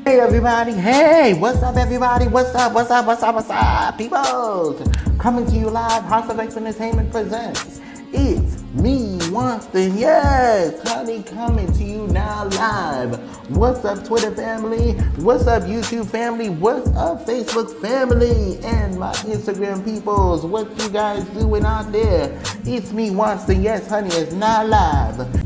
Hey everybody, hey, what's up everybody, what's up, people? Coming to you live, House of X Entertainment presents It's Me Wanston, yes, honey, coming to you now live. What's up Twitter family, what's up YouTube family, what's up Facebook family, and my Instagram peoples, what you guys doing out there? It's Me Wanston, yes honey, is now live.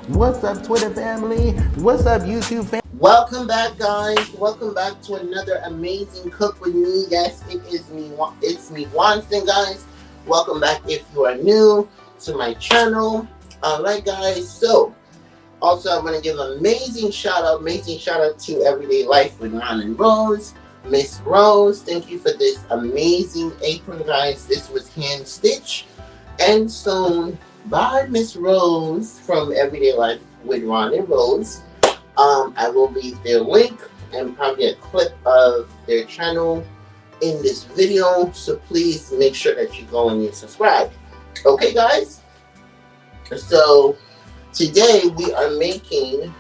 What's up Twitter family? What's up YouTube family? Welcome back guys. Welcome back to another amazing Cook With Me. Yes, it's me Wanston guys. Welcome back if you are new to my channel. Alright guys, so also I'm going to give an amazing shout out to Everyday Life with Ron and Rose. Miss Rose, thank you for this amazing apron guys. This was hand stitched and sewn by Miss Rose from Everyday Life with Ron and Rose. I will leave their link and probably a clip of their channel in this video, so please make sure that you go and you subscribe. Okay guys, so today we are making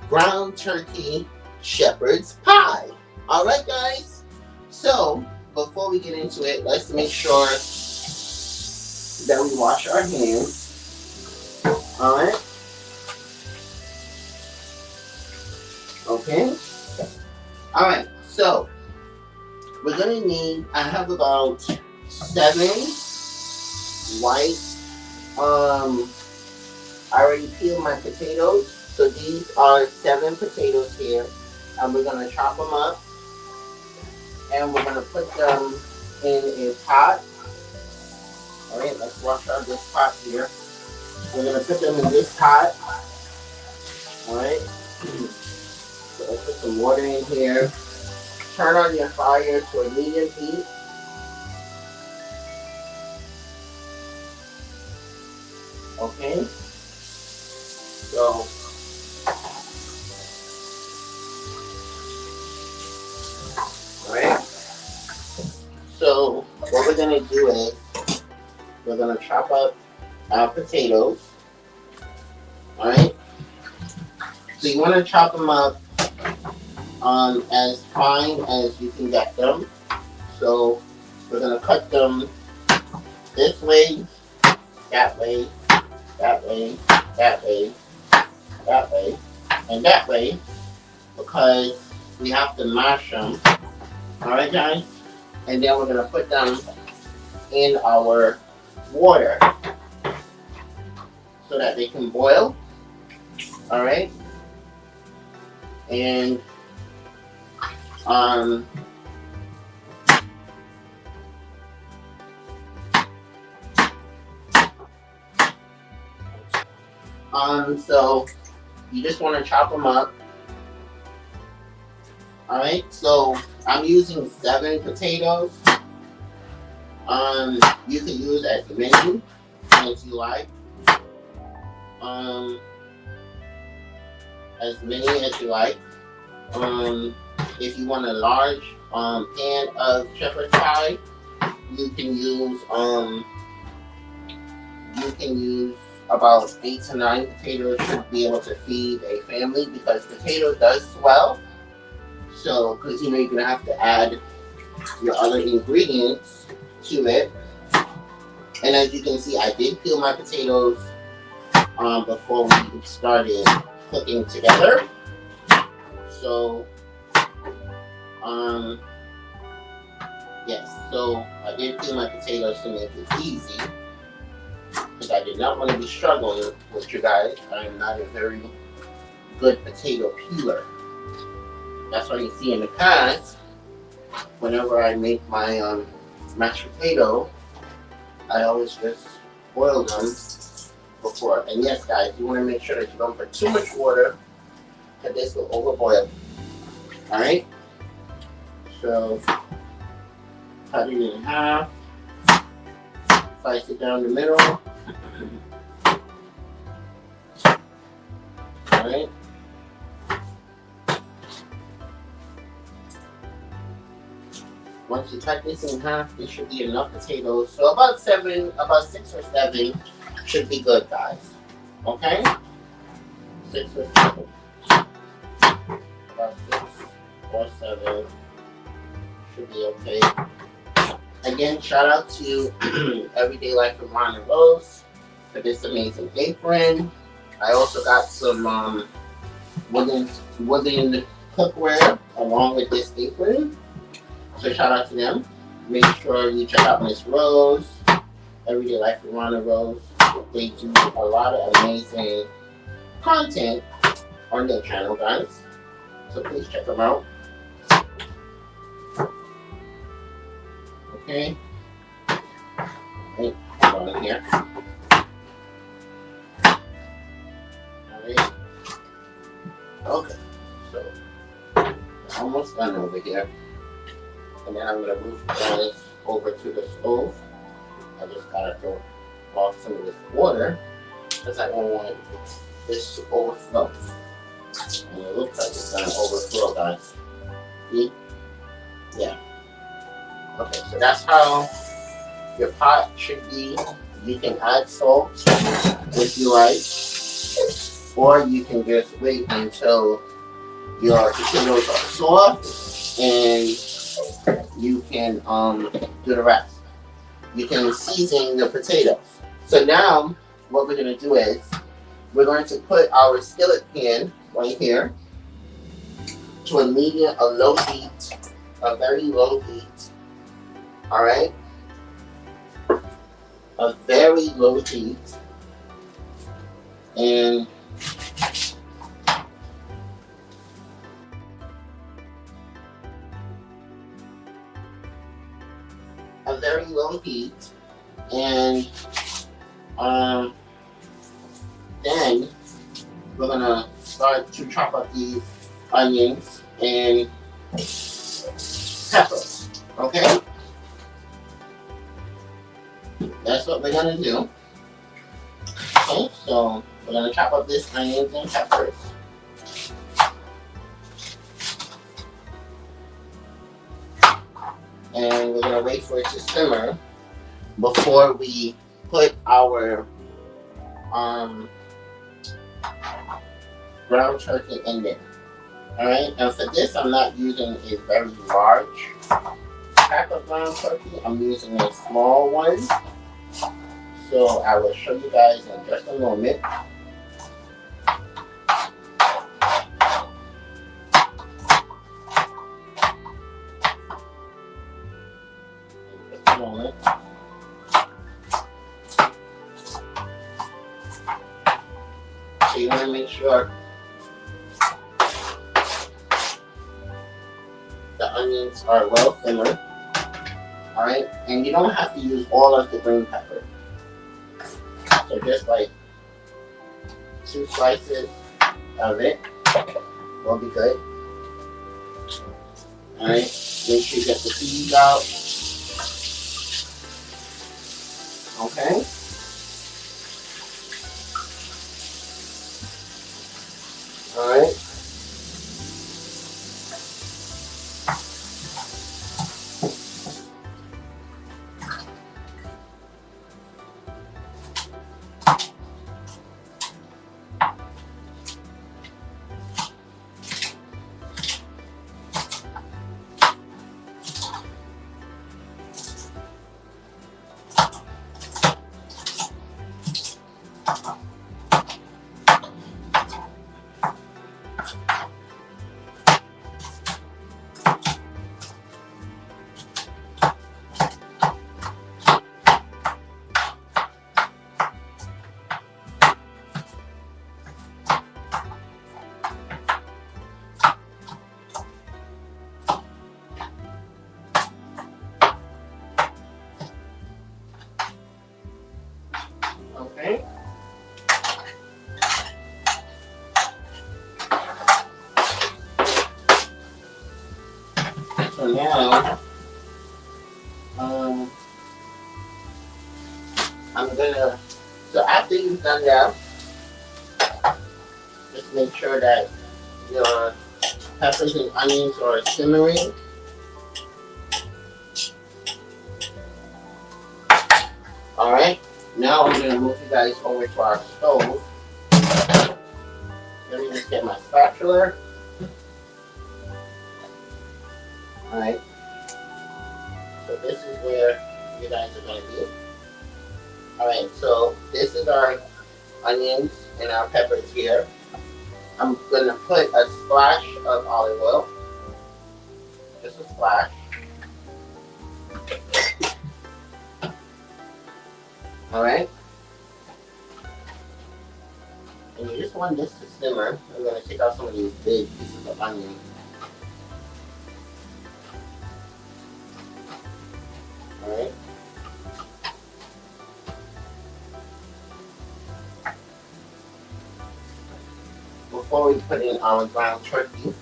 ground turkey shepherd's pie. Alright guys, so before we get into it, let's make sure that we wash our hands. Alright. Okay. Alright, so we're gonna need, I have about 7 white, I already peeled my potatoes, so these are 7 potatoes here, and we're gonna chop them up, and we're gonna put them in a pot. Alright, let's wash out this pot here. We're going to put them in this pot. Alright. So let's put some water in here. Turn on your fire to a medium heat. Okay. So alright. So what we're going to do is we're going to chop up our potatoes. Alright, so you want to chop them up as fine as you can get them. So we're going to cut them this way, that way, that way, that way, that way, and that way, because we have to mash them. Alright guys, and then we're going to put them in our water so that they can boil. Alright, and so you just want to chop them up. Alright, so I'm using 7 potatoes. You can use as many as you like. As many as you like. If you want a large pan of shepherd's pie, you can use about 8 to 9 potatoes. Should be able to feed a family, because potato does swell. So, because you know you're gonna have to add your other ingredients to it. And as you can see, I did peel my potatoes before we started cooking together. So yes, so I did peel my potatoes to make it easy, because I did not want to be struggling with you guys. I am not a very good potato peeler. That's why you see in the past, whenever I make my mashed potato, I always just boil them before. And yes guys, you want to make sure that you don't put too much water, because this will overboil. Alright, so cut it in half, slice it down the middle. Alright, once you cut this in half, there should be enough potatoes. So about 6 or 7 should be good guys. Okay? 6 or 7. About 6 or 7 should be okay. Again, shout out to Everyday Life with Ron and Rose for this amazing apron. I also got some wooden cookware along with this apron. So shout out to them. Make sure you check out Miss Rose, Everyday Life with Ron and Rose. They do a lot of amazing content on their channel, guys. So please check them out. Okay. Right, hold on here. Alright. Okay. So almost done over here. And then I'm gonna move guys over to the stove. I just gotta throw off some of this water because I don't want this to overflow. And it looks like it's gonna overflow, guys. See? Yeah. Okay, so that's how your pot should be. You can add salt if you like, or you can just wait until your potatoes are soft and you can do the rest. You can season the potatoes. So now what we're going to do is we're going to put our skillet pan right here to a low heat, a very low heat. All right, a very low heat, and a very low heat, and then we're gonna start to chop up these onions and peppers. Okay. That's what we're gonna do. Okay, so we're gonna chop up this onions and peppers. And we're gonna wait for it to simmer before we put our ground turkey in there. Alright, and for this I'm not using a very large pack of ground turkey. I'm using a small one. So I will show you guys in just a moment. In just a moment. So you want to make sure the onions are well simmered. Alright, and you don't have to use all of the green pepper. So just like 2 slices of it will be good. Alright, make sure you get the seeds out. Okay. Alright. Okay. So now, I'm gonna, so after you've done that, just make sure that your peppers and onions are simmering. Alright, now I'm gonna move you guys over to our stove. Let me just get my spatula. Alright, so this is where you guys are going to be. Alright, so this is our onions and our peppers here. I'm going to put a splash of olive oil. Just a splash. Alright. And you just want this to simmer. I'm going to take out some of these big pieces of onion. Alright. Before we put in our ground turkey.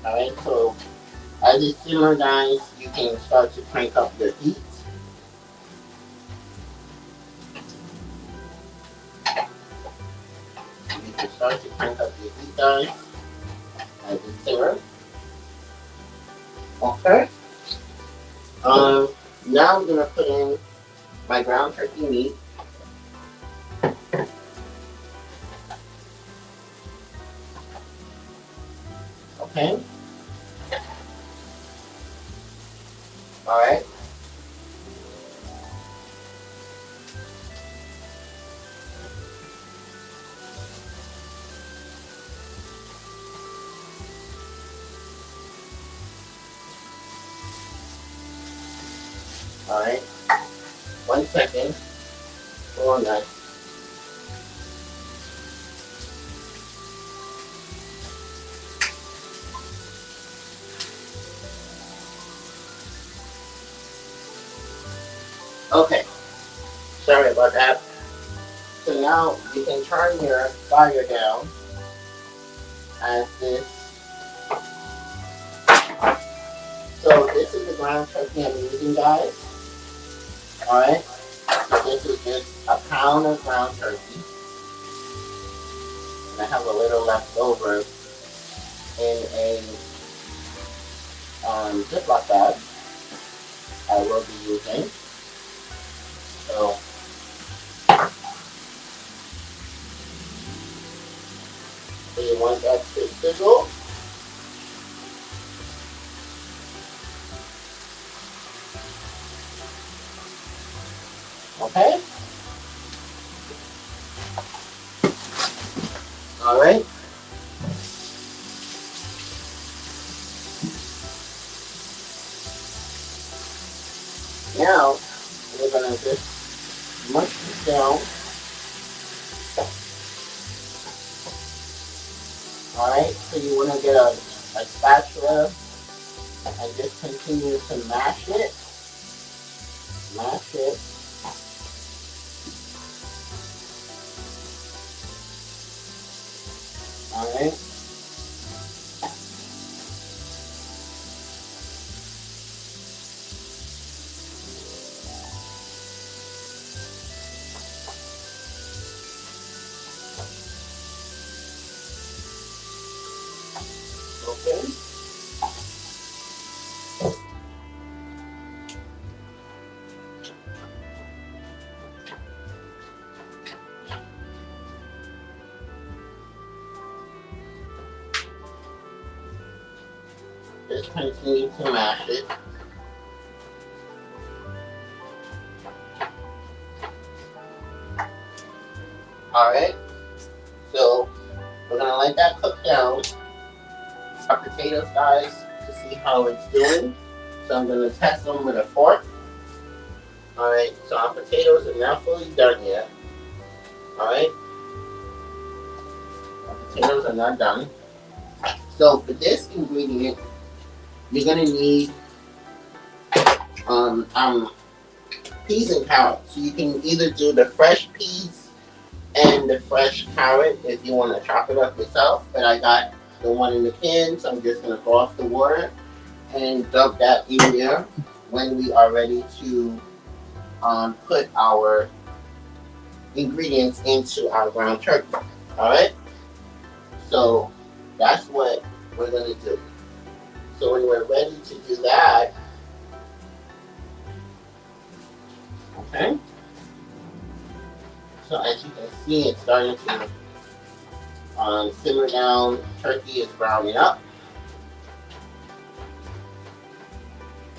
Alright, so as it simmers, guys, you can start to crank up your heat. You can start to crank up your heat, guys, as it simmers. Okay. Now I'm gonna put in my ground turkey meat. Okay. Alright. Alright. 1 second. Hold on, guys. Okay. Sorry about that. So now you can turn your fire down as this. So this is the ground turkey I'm using, guys. Alright. So this is just a pound of ground turkey. And I have a little left over in a Ziploc bag I will be using. So you want that to sizzle. Okay? Alright. Now, we're going to just mush this down. Alright, so you want to get a spatula and just continue to mash it. Mash it. Alright. Okay. Just continue to mash it. Alright. So we're gonna let that cook down. Our potatoes, guys, to see how it's doing. So I'm gonna test them with a fork. Alright, so our potatoes are not fully done yet. Alright. Our potatoes are not done. So for this ingredient, you're gonna need peas and carrots. So you can either do the fresh peas and the fresh carrot if you want to chop it up yourself. But I got the one in the can, so I'm just gonna go off the water and dump that in there when we are ready to put our ingredients into our ground turkey. Alright? So that's what we're gonna do. So when we're ready to do that, okay, So as you can see, it's starting to simmer down. Turkey is browning up.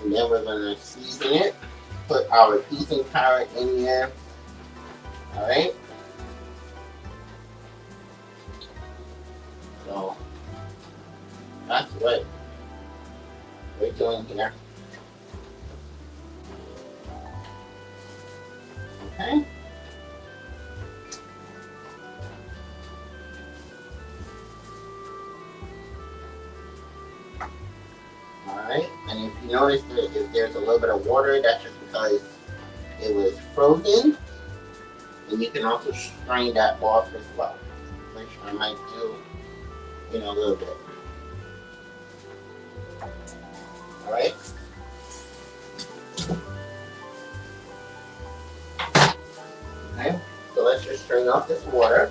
And then we're going to season it. Put our peas and carrot in there. Alright. So that's what we're doing here. Okay. Alright, and if you notice that if there's a little bit of water, that's just because it was frozen. And you can also strain that off as well, which I might do in a little bit. Alright. Okay, so let's just strain off this water.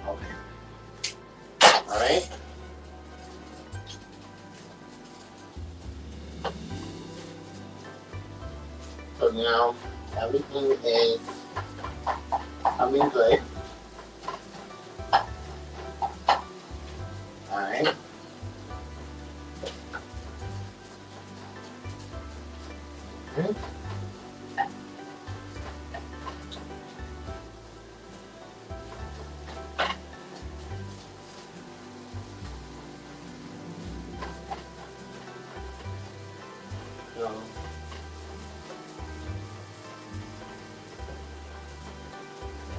Okay. Alright. So now everything is coming good. Alright. Okay. So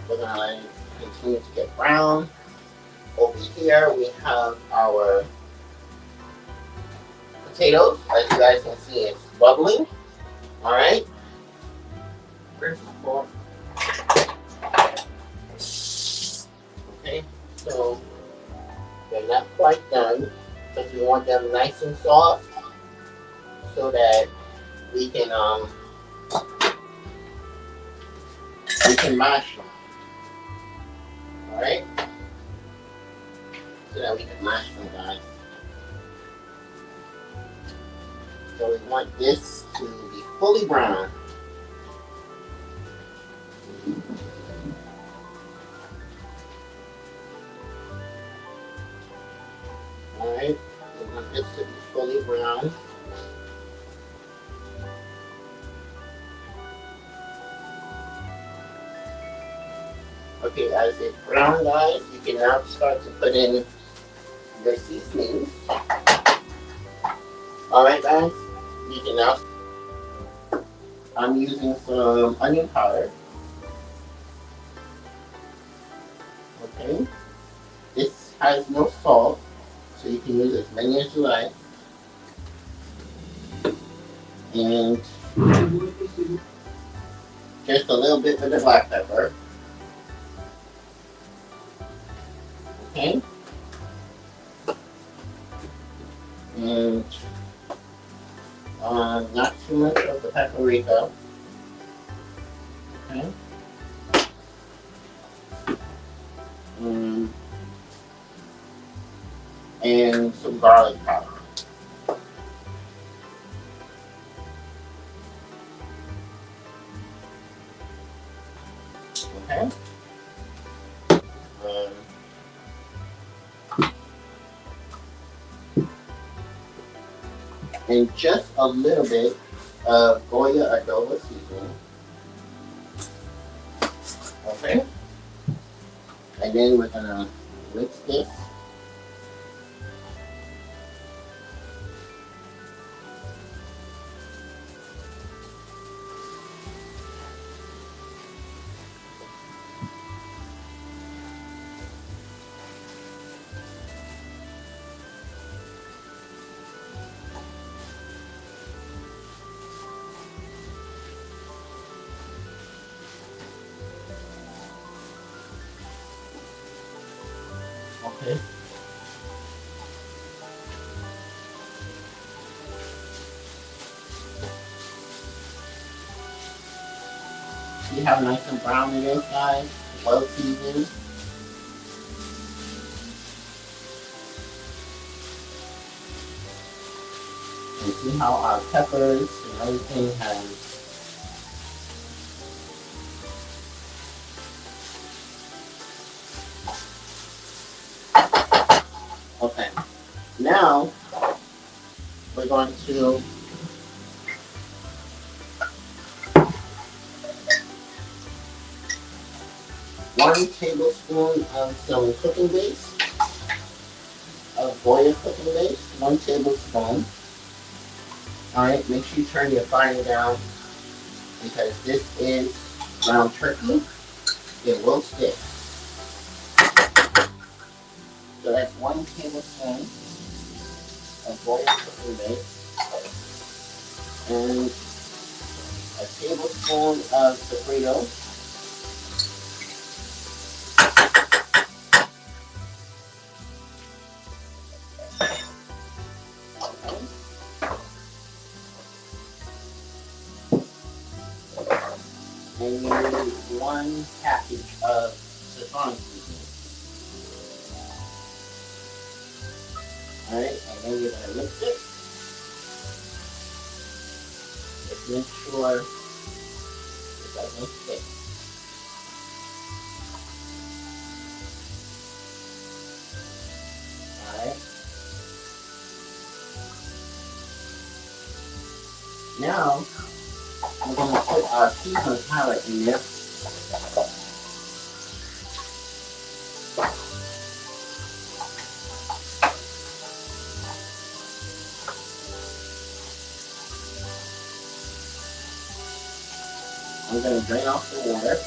we're gonna let it continue to get brown. Over here we have our potatoes. As you guys can see, it's bubbling. Alright. Where's the fork? Okay, so they're not quite done because we want them nice and soft so that we can mash them. Alright? So that we can mash them, guys. So we want this to be fully brown. Alright, we want this to be fully brown. Okay, as it's brown, guys, you can now start to put in your seasonings. Alright, guys, you can now. I'm using some onion powder. Okay, this has no salt, so you can use as many as you like. And just a little bit of the black pepper. Okay. And not too much of the paprika. Okay. And some garlic powder. Okay. And just a little bit of Goya adobo seasoning. Okay. And then we're gonna mix this. Okay. See how nice and brown it is, guys? Well seasoned. And see how our peppers and everything has. Okay, now we're going to one tablespoon of some cooking base, of Goya cooking base, 1 tablespoon. Alright, make sure you turn your fire down because this is ground turkey. It will stick. So that's 1 tablespoon of Goya cooking base and a tablespoon of sofrito. And you need 1 package of Szechuan seasoning. Alright, and then you're going to mix it. Just make sure it doesn't stick. Alright. Now, we're going to put our seasoned palette in there. I'm going to drain off the water.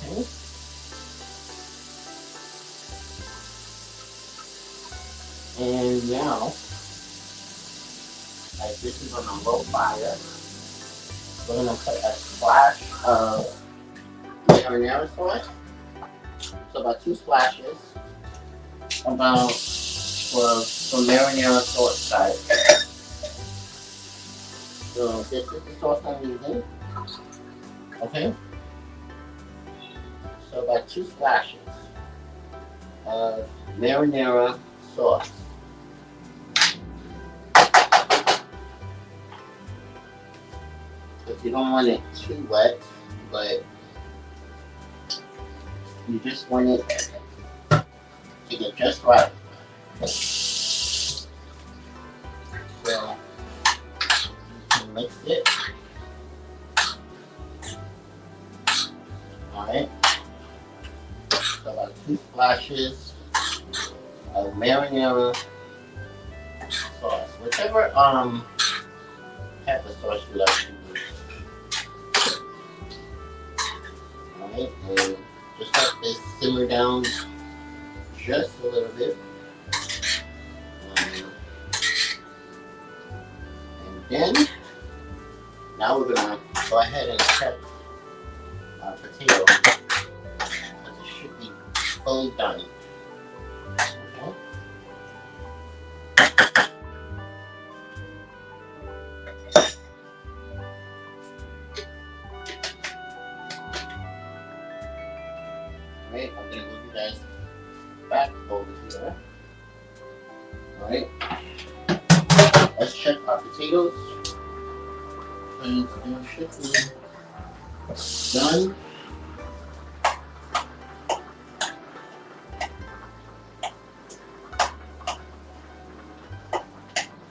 Okay. And now, as this is on a low fire, we're going to put a splash of marinara sauce. So about 2 splashes. About for marinara sauce, guys. So this is the sauce I'm using. Okay. So about 2 splashes of marinara sauce. If you don't want it too wet, but you just want it to get just right. So you can mix it. Alright. So about 2 splashes of marinara sauce. Whichever pepper sauce you like to use. Alright, and just let this simmer down just a little bit. And then, now we're going to go ahead and check our potato because it should be fully done. Okay. Alright, I'm going to move you guys back over here. Alright. Let's check our potatoes. And they should be done.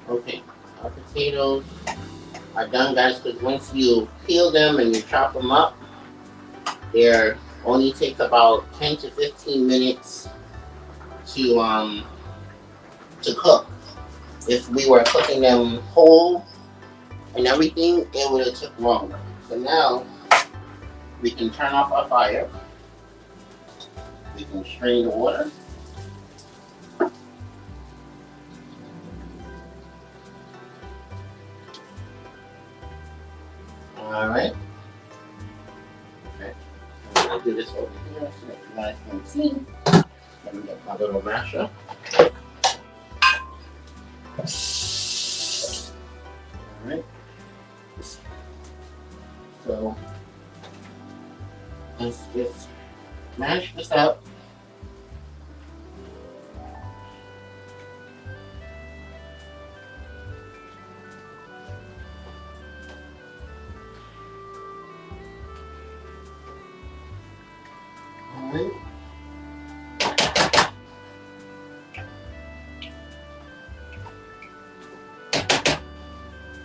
Okay, our potatoes are done, guys, because once you peel them and you chop them up, they only take about 10 to 15 minutes to cook. If we were cooking them whole and everything, it would have took longer. So now we can turn off our fire. We can strain the water. Alright. Okay. So we'll do this over here so that you guys can see. Let me get my little masher. Alright. So let's just mash this up. Alright.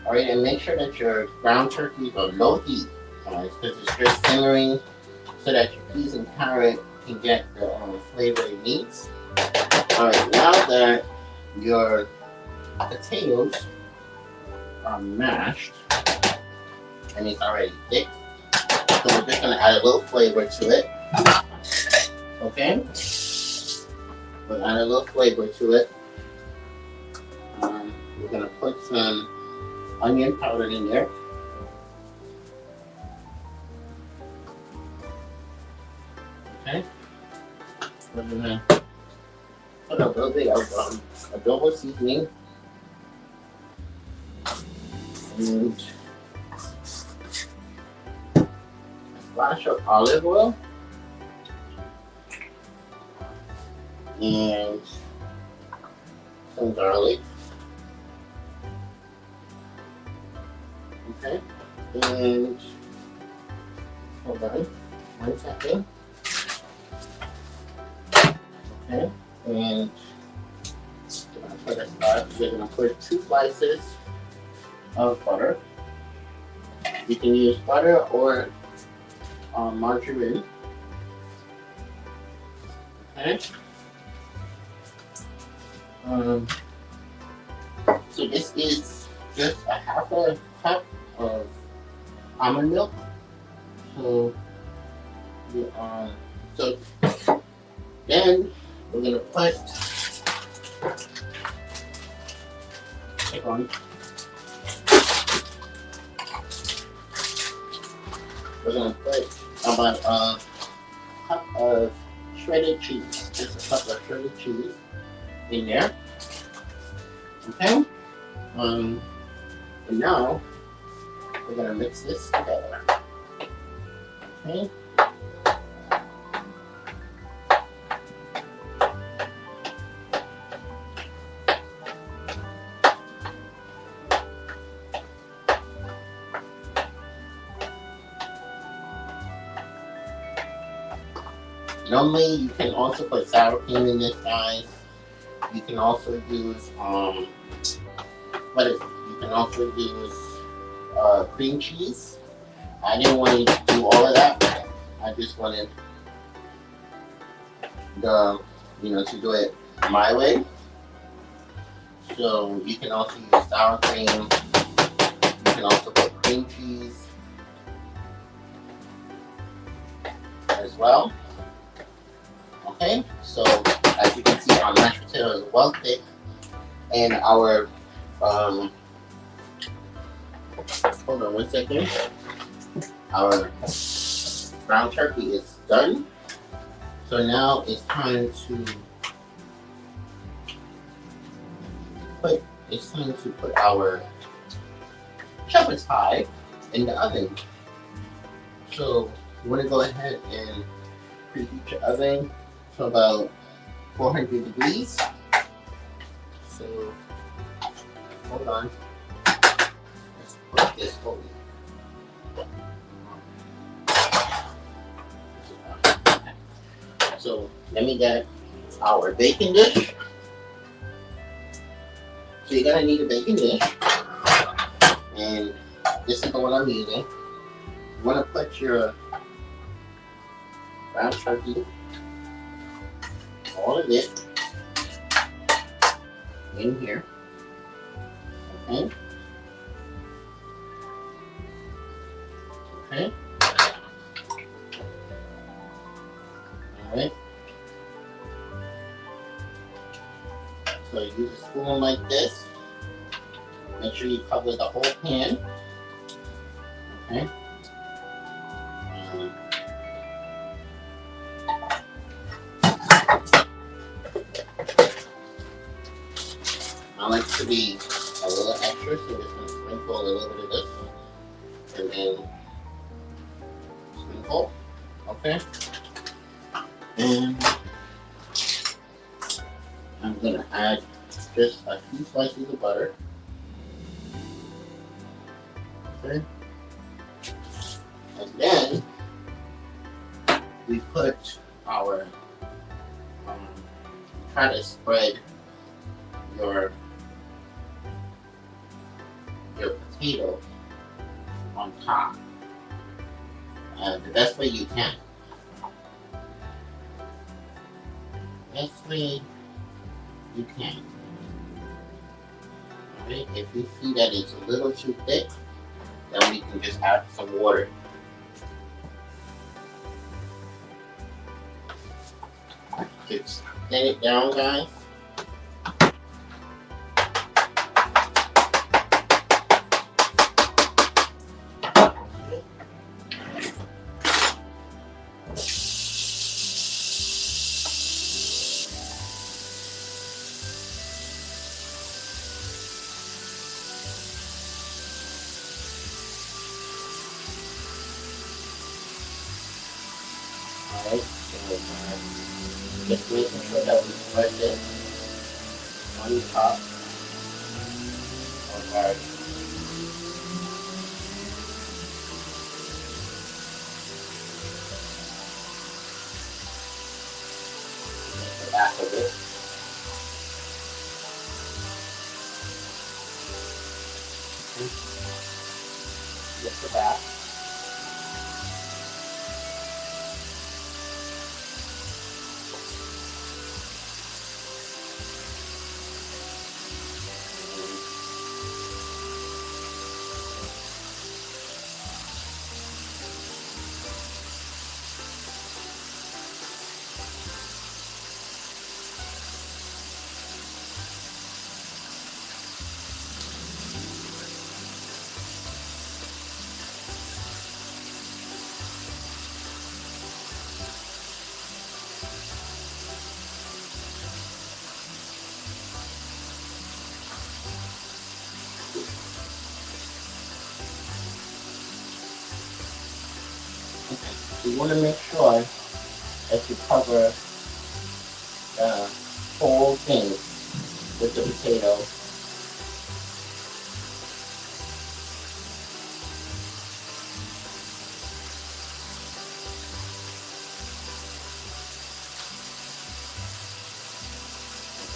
Alright, and make sure that your ground turkeys are low heat, guys, because it's just simmering so that your peas and carrot can get the flavor it needs. Alright, now that your potatoes are mashed and it's already thick, so we're just going to add a little flavor to it. Okay? We'll add a little flavor to it. We're going to put some onion powder in there. Okay. We're gonna put a little bit of adobo seasoning and a splash of olive oil and some garlic. Okay, and hold on 1 second. Okay, and we're gonna put 2 slices of butter. You can use butter or margarine. Okay. So this is just a half a cup of almond milk. So then we're gonna put about a cup of shredded cheese. Just a cup of shredded cheese in there. Okay. And now we're gonna mix this together. Okay. Normally, you can also put sour cream in this, guys. You can also use you can also use cream cheese. I didn't want to do all of that. I just wanted to do it my way. So you can also use sour cream. You can also put cream cheese as well. Okay, so as you can see, our mashed potato is well thick, and our hold on 1 second. Our ground turkey is done. So now it's time to put our shepherd's pie in the oven. So you want to go ahead and preheat your oven to about 400 degrees. So hold on. Let's put this over. So let me get our baking dish. So you're gonna need a baking dish, and this is the one I'm using. You wanna put your ground turkey, all of it, in here. Okay. Okay. Alright. So use a spoon like this. Make sure you cover the whole pan. Okay. be a little extra, so I'm just going to sprinkle a little bit of this. And then sprinkle. Okay. And I'm going to add just a few slices of butter. Okay. And then we put our, try to spread your potato on top the best way you can. Best way you can. Alright, if you see that it's a little too thick, then we can just add some water. Just thin it down, guys. Alright, so just making sure that we spread this on the top of our the back of it. Just the back. Okay. You want to make sure that you cover the whole thing with the potato.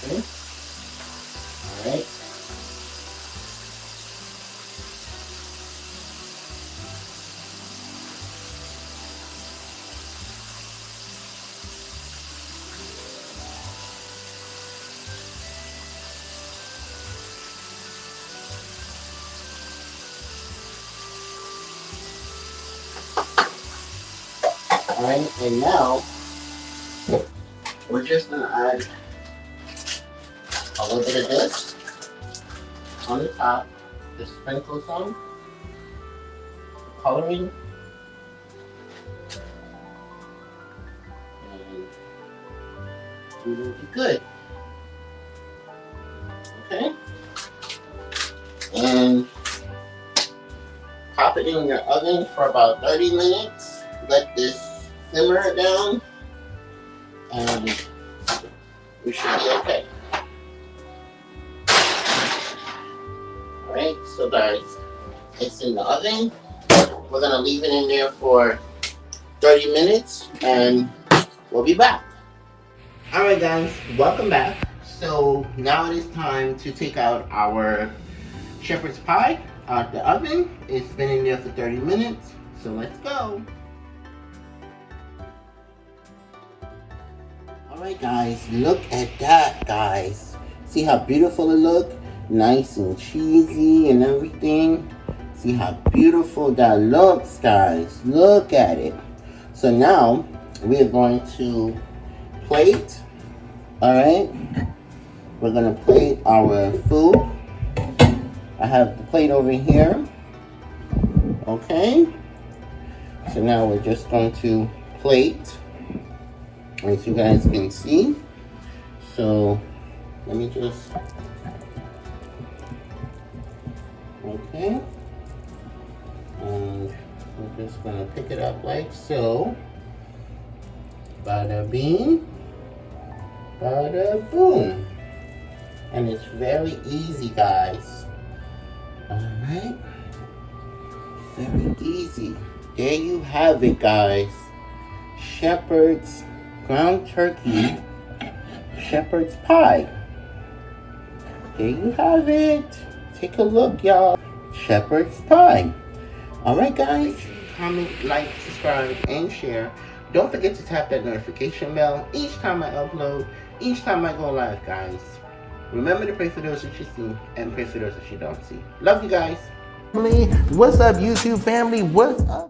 Okay. All right. Alright, and now we're just going to add a little bit of this on the top, just sprinkle some coloring, and we will be good. Okay? And pop it in your oven for about 30 minutes. Let this simmer down, and we should be okay. Alright, so guys, it's in the oven. We're going to leave it in there for 30 minutes, and we'll be back. Alright guys, welcome back. So now it is time to take out our shepherd's pie out the oven. It's been in there for 30 minutes, so let's go. Alright guys, look at that guys. See how beautiful it looks? Nice and cheesy and everything. See how beautiful that looks guys. Look at it. So now we are going to plate. Alright. We're going to plate our food. I have the plate over here. Okay. So now we're just going to plate, as you guys can see. So let me just Okay. And we're just gonna pick it up like so. Bada bing, bada boom. And it's very easy, guys. Alright. Very easy. There you have it, guys. Shepherd's ground turkey, shepherd's pie. There you have it. Take a look, y'all. Shepherd's pie. Alright, guys. Comment, like, subscribe, and share. Don't forget to tap that notification bell each time I upload, each time I go live, guys. Remember to pray for those that you see and pray for those that you don't see. Love you guys. What's up, YouTube family? What's up?